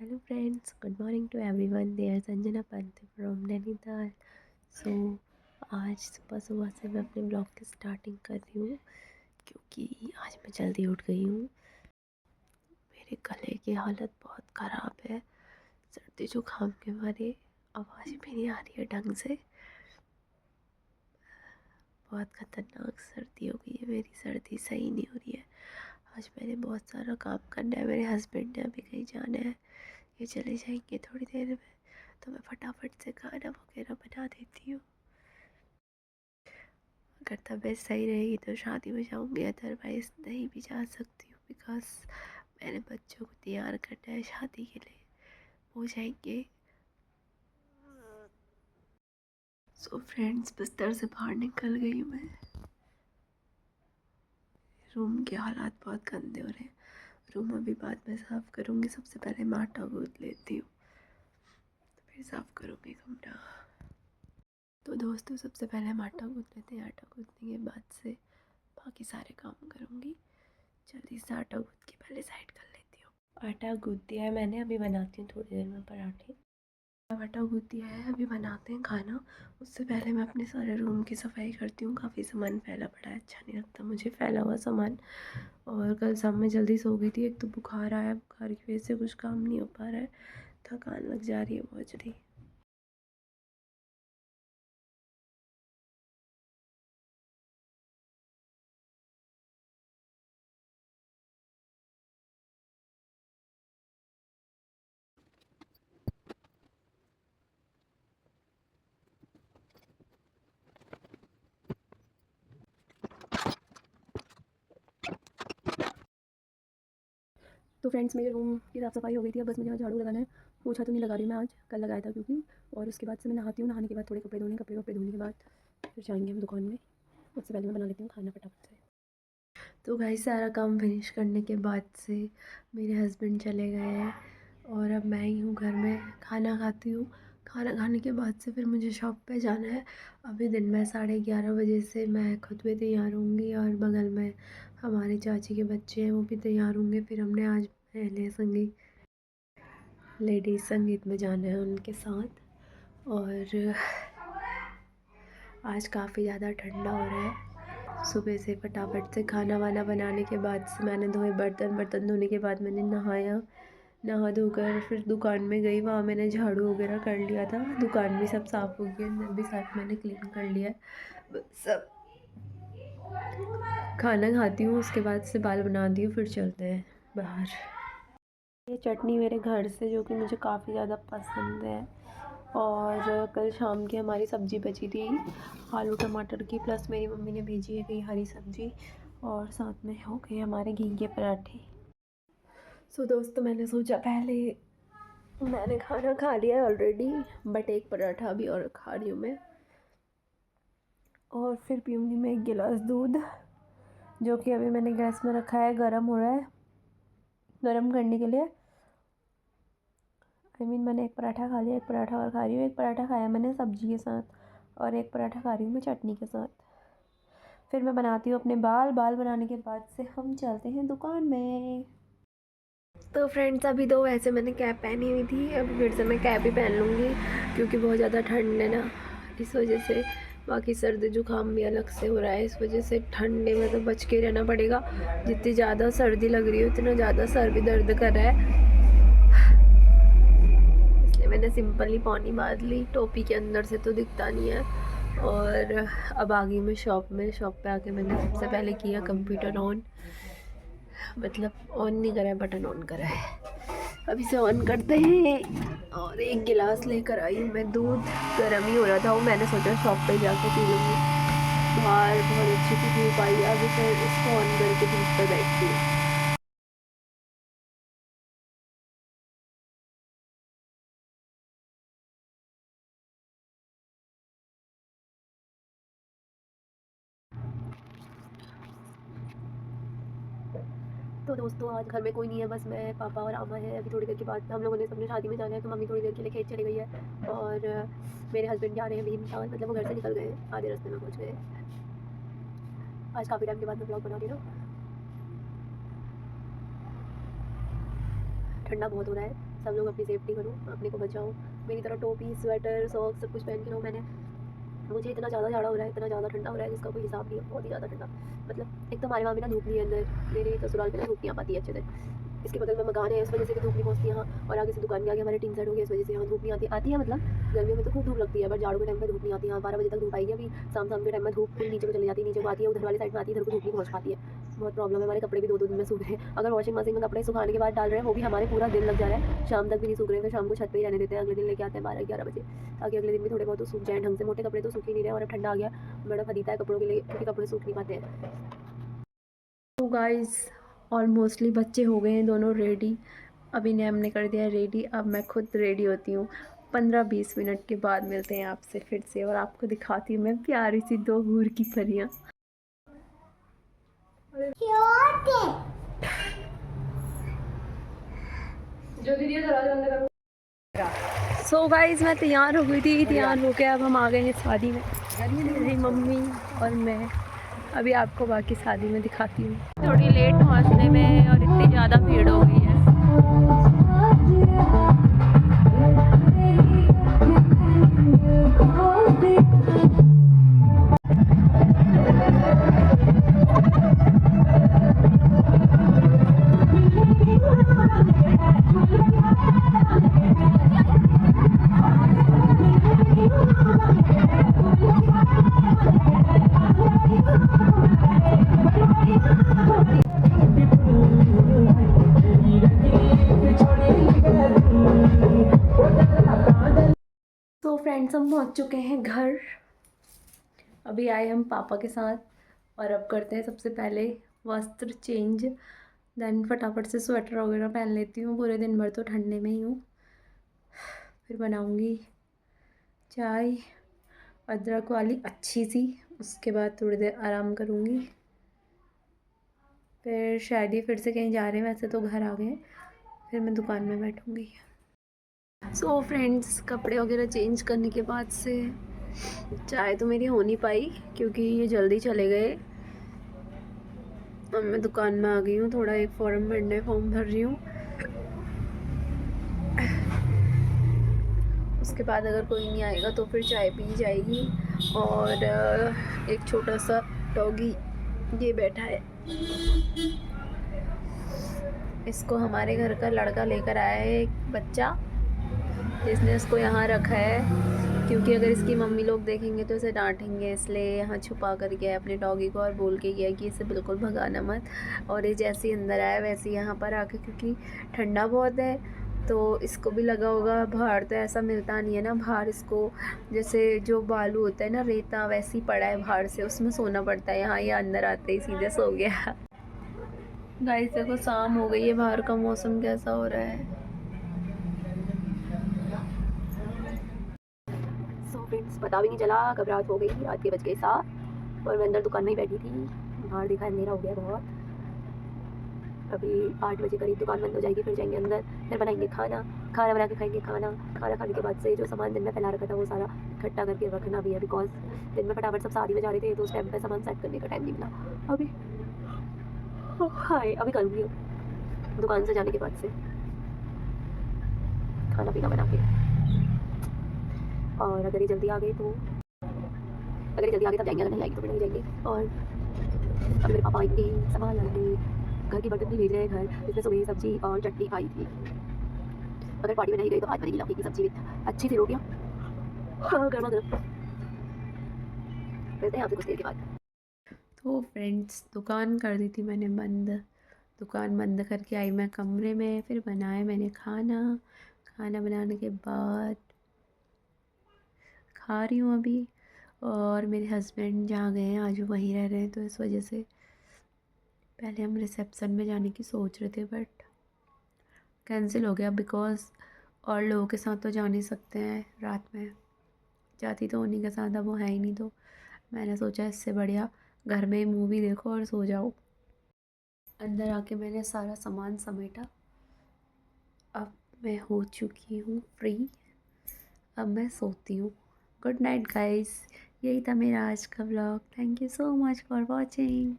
Hello friends, good morning to everyone. There Sanjana Pant from Nainital. So आज सुबह सुबह से मैं अपने ब्लॉग की स्टार्टिंग कर रही हूँ क्योंकि आज मैं जल्दी उठ गई हूँ. मेरे गले की हालत बहुत ख़राब है. सर्दी जुकाम के मारे आवाज़ भी नहीं आ रही है ढंग से. बहुत ख़तरनाक सर्दी हो गई है. मेरी सर्दी सही नहीं हो रही है. आज मैंने बहुत सारा काम करना है. मेरे हस्बैंड ने अभी कहीं जाना है, ये चले जाएंगे थोड़ी देर में, तो मैं फटाफट से खाना वगैरह बना देती हूँ. अगर तबीयत सही रहेगी तो शादी में जाऊँगी, अदरवाइज़ नहीं भी जा सकती हूँ बिकॉज़ मैंने बच्चों को तैयार करना है शादी के लिए. हो जाएंगे. सो फ्रेंड्स, बिस्तर से बाहर निकल गई हूँ मैं. रूम के हालात बहुत गंदे हो रहे हैं. रूम अभी बाद में साफ़ करूँगी. सबसे पहले मैं आटा गूँथ लेती हूँ, फिर साफ़ करूँगी कमरा. तो दोस्तों, सबसे पहले हम आटा गूँथ लेते हैं. आटा गूँथने के बाद से बाकी सारे काम करूँगी. जल्दी से आटा गूँथ के पहले साइड कर लेती हूँ. आटा गूँथ दिया है मैंने, अभी बनाती हूँ थोड़ी देर में पराठे. अब आटा गूँथ दिया है, अभी बनाते हैं खाना. उससे पहले मैं अपने सारे रूम की सफाई करती हूँ. काफ़ी सामान फैला पड़ा है, अच्छा नहीं लगता मुझे फैला हुआ सामान. और कल शाम में जल्दी सो गई थी. एक तो बुखार आया, बुखार की वजह से कुछ काम नहीं हो पा रहा है. थकान लग जा रही है बहुत जल्दी. तो फ्रेंड्स, मेरे रूम की साफ़ सफाई हो गई थी. अब बस मुझे यहाँ झाड़ू लगाना है. पोछा तो नहीं लगा रही मैं आज, कल लगाया था क्योंकि. और उसके बाद से मैं नहाती हूँ. नहाने के बाद थोड़े कपड़े धोने, कपड़े धोने के बाद फिर जाएंगे हम दुकान में. उससे पहले मैं बना लेती हूँ खाना फटाफट से. तो गाइस, सारा काम फिनिश करने के बाद से मेरे हस्बैंड चले गए हैं और अब मैं ही हूँ घर में. खाना खाती हूँ. खाना खाने के बाद से फिर मुझे शॉप पे जाना है. अभी दिन में 11:30 बजे से मैं खुद भी तैयार होंगी और बगल में हमारे चाची के बच्चे हैं, वो भी तैयार होंगे. फिर हमने आज पहले संगीत, लेडीज़ संगीत में जाना है उनके साथ. और आज काफ़ी ज़्यादा ठंडा हो रहा है. सुबह से फटाफट से खाना वाना बनाने के बाद से मैंने धोए बर्तन. बर्तन धोने के बाद मैंने नहाया. नहा धोकर फिर दुकान में गई. वहाँ मैंने झाड़ू वगैरह कर लिया था. दुकान भी सब साफ़ हो गई, अंदर भी साफ मैंने क्लीन कर लिया है. सब खाना खाती हूँ, उसके बाद से बाल बनाती हूँ, फिर चलते हैं बाहर. ये चटनी मेरे घर से, जो कि मुझे काफ़ी ज़्यादा पसंद है. और कल शाम की हमारी सब्ज़ी बची थी आलू टमाटर की, प्लस मेरी मम्मी ने भेजी है कहीं हरी सब्ज़ी. और साथ में हो गए हमारे घी के पराठे. सो दोस्तों, मैंने सोचा पहले, मैंने खाना खा लिया है ऑलरेडी, बट एक पराठा भी और खा रही हूँ मैं. और फिर पीऊँगी मैं 1 गिलास दूध, जो कि अभी मैंने गैस में रखा है, गर्म हो रहा है. गर्म करने के लिए मैंने एक पराठा खा लिया. एक पराठा और खा रही हूँ. एक पराठा खाया मैंने सब्जी के साथ और एक पराठा खा रही हूँ मैं चटनी के साथ. फिर मैं बनाती हूँ अपने बाल. बाल बनाने के बाद से हम चलते हैं दुकान में. तो फ्रेंड्स, अभी तो वैसे मैंने कैप पहनी हुई थी, अभी फिर से मैं कैप ही पहन लूँगी क्योंकि बहुत ज़्यादा ठंड है ना, इस वजह से. बाकी सर्दी जुकाम भी अलग से हो रहा है, इस वजह से ठंडे में तो बच के रहना पड़ेगा. जितनी ज़्यादा सर्दी लग रही है उतना ज़्यादा सर भी दर्द कर रहा है. इसलिए मैंने सिंपल ही पौनी बांध ली. टोपी के अंदर से तो दिखता नहीं है. और अब आ गई मैं शॉप में. शॉप पे आके मैंने सबसे पहले किया कंप्यूटर ऑन. मतलब ऑन नहीं करा है, बटन ऑन करा है. अभी से ऑन करते हैं. और 1 गिलास लेकर आई हूँ मैं दूध. गर्म ही हो रहा था वो, मैंने सोचा शॉप पे जाके पी लूँगी. बाहर बहुत अच्छी सी धूप आई है. अभी फिर इसको ऑन करके धूप पे बैठती हूँ. तो दोस्तों, आज घर में कोई नहीं है, बस मैं, पापा और आमा है. अभी थोड़ी देर के बाद हम लोगों ने सबने शादी में जाना है, तो मम्मी थोड़ी देर के लिए खेत चली गई है. और मेरे हस्बैंड जा रहे हैं भीमताल, मतलब वो घर से निकल गए, आधे रास्ते में पहुँच गए. आज काफ़ी टाइम के बाद मैं ब्लॉग बना रही हूँ. ठंडा बहुत हो रहा है, सब लोग अपनी सेफ्टी करो, अपने को बचाओ, मेरी तरह टोपी, स्वेटर, सॉक्स सब कुछ पहन के रहो। मुझे इतना ज़्यादा जाड़ा हो रहा है, इतना ज़्यादा ठंडा हो रहा है जिसका कोई हिसाब नहीं है, बहुत ही ज़्यादा ठंडा। मतलब एक तो हमारे वहाँ भी ना धूप नहीं है, अंदर मेरे ससुराल में ना धूप नहीं आ पाती है अच्छे से। इसके बगल में मकान है, इस वजह से भी धूप नहीं पहुँचती यहाँ, और आगे से दुकान के आगे हमारे टीन सेट हो गया, इस वजह से यहाँ धूप नहीं आती है। मतलब गर्मियों में तो खूब धूप लगती है, बट जाड़ों के टाइम पे धूप नहीं आती। यहाँ 12 बजे तक धूप आएगी, अभी शाम के टाइम में धूप नीचे को चली जाती है, नीचे को आती है, उधर वाली साइड में आती है, इधर को धूप नहीं पहुँच पाती है। बहुत प्रॉब्लम है, हमारे कपड़े भी 2-2 दिन में सूख रहे हैं। अगर वॉशिंग मशीन में कपड़े सुखाने के बाद डाल रहे हैं, वो भी हमारे पूरा दिन लग जा रहा है, शाम तक भी नहीं सूख रहे हैं। फिर शाम को छत पे ही रहने देते हैं, अगले दिन लेके आते हैं 12-11 बजे, ताकि अगले दिन भी थोड़े बहुत तो सूख जाए ढंग से। मोटे कपड़े तो सूख ही नहीं रहे, और अब ठंडा आ गया, बड़ा खरीदा है कपड़ों के लिए, क्योंकि कपड़े सूख नहीं पाते हैं। तो गाइस ऑलमोस्टली बच्चे हो गए हैं दोनों रेडी, अभी ने हमने कर दिया रेडी, अब मैं खुद रेडी होती हूँ। 15-20 मिनट के बाद मिलते हैं आपसे फिर से, और आपको दिखाती हूँ मैं प्यारी सी 2 हूर की परियाँ। सो गाइस मैं तैयार हो गई थी, तैयार हो के अब हम आ गए हैं शादी में, मेरी मम्मी और मैं। अभी आपको बाकी शादी में दिखाती हूँ। थोड़ी लेट पहुँचने में और इतनी ज़्यादा भीड़ हो गई है। तो फ्रेंड्स हम पहुंच चुके हैं घर, अभी आए हम पापा के साथ, और अब करते हैं सबसे पहले वस्त्र चेंज, देन फटाफट से स्वेटर वगैरह पहन लेती हूँ, पूरे दिन भर तो ठंडे में ही हूँ। फिर बनाऊँगी चाय अदरक वाली अच्छी सी, उसके बाद थोड़ी देर आराम करूँगी, फिर शायद ही फिर से कहीं जा रहे हैं, वैसे तो घर आ गए, फिर मैं दुकान में बैठूँगी। सो फ्रेंड्स कपड़े वगैरह चेंज करने के बाद से चाय तो मेरी हो नहीं पाई, क्योंकि ये जल्दी चले गए। अब मैं दुकान में आ गई हूँ, थोड़ा एक फॉर्म भरना है, फॉर्म भर रही हूँ। उसके बाद अगर कोई नहीं आएगा तो फिर चाय पी जाएगी। और एक छोटा सा डॉगी ये बैठा है, इसको हमारे घर का लड़का लेकर आया है, एक बच्चा, इसने इसको यहाँ रखा है, क्योंकि अगर इसकी मम्मी लोग देखेंगे तो इसे डांटेंगे, इसलिए यहाँ छुपा कर गया है अपने डॉगी को, और बोल के गया कि इसे बिल्कुल भगाना मत। और ये जैसे ही अंदर आया वैसे यहाँ पर आके, क्योंकि ठंडा बहुत है तो इसको भी लगा होगा, बाहर तो ऐसा मिलता नहीं है ना, बाहर इसको जैसे जो बालू होता है ना, रेता, वैसे ही पड़ा है बाहर से, उसमें सोना पड़ता है। यहाँ ये अंदर आते ही सीधे सो गया। गाइस देखो शाम हो गई है, बाहर का मौसम कैसा हो रहा है। सो फ्रेंड्स पता भी नहीं चला कब रात हो गई, रात के 7:07, और मैं अंदर दुकान में ही बैठी थी, बाहर देखा अंधेरा हो गया बहुत। अभी 8 बजे करीब दुकान बंद हो जाएगी, फिर जाएंगे अंदर, फिर बनाएंगे खाना, खाना बना के खाएंगे। खाना खाने के बाद से जो सामान दिन में फैला रखा था वो सारा इकट्ठा करके रखना भी है, बिकॉज दिन में फटाफट सब शादी में जा रहे थे, तो उस टाइम पर सामान सेट करने का टाइम नहीं मिला। अभी हाय अभी करूँगी दुकान से जाने के बाद से खाना पीना बना के। और अगर ये जल्दी आ गई तो तब जाएंगे, अगर नहीं आएगी तो फिर नहीं जाएंगे। और अब मेरे पापा आएंगे, सामान लाएंगे, घर के बर्तन भी भेज रहे हैं घर, जिसमें सुबह सब्जी और चटनी खाई थी। अगर पार्टी में नहीं गई तो आज बनेगी लौकी की सब्जी विद अच्छी सी रोटियाँ, हाँ गर्मा गर्म। मिलते हैं आपसे कुछ देर के बाद। तो फ्रेंड्स दुकान कर दी थी मैंने बंद, दुकान बंद करके आई मैं कमरे में, फिर बनाया मैंने खाना, खाना बनाने के बाद खा रही हूँ अभी। और मेरे हस्बैंड जहाँ गए हैं आज वो वहीं रह रहे हैं, तो इस वजह से पहले हम रिसेप्शन में जाने की सोच रहे थे, बट कैंसिल हो गया, बिकॉज़ और लोगों के साथ तो जा नहीं सकते हैं रात में, जाती तो उन्हीं के साथ, अब वो है ही नहीं, तो मैंने सोचा इससे बढ़िया घर में ही मूवी देखो और सो जाओ। अंदर आके मैंने सारा सामान समेटा, अब मैं हो चुकी हूँ फ्री, अब मैं सोती हूँ। गुड नाइट गाइस, यही था मेरा आज का vlog. Thank you so much for watching.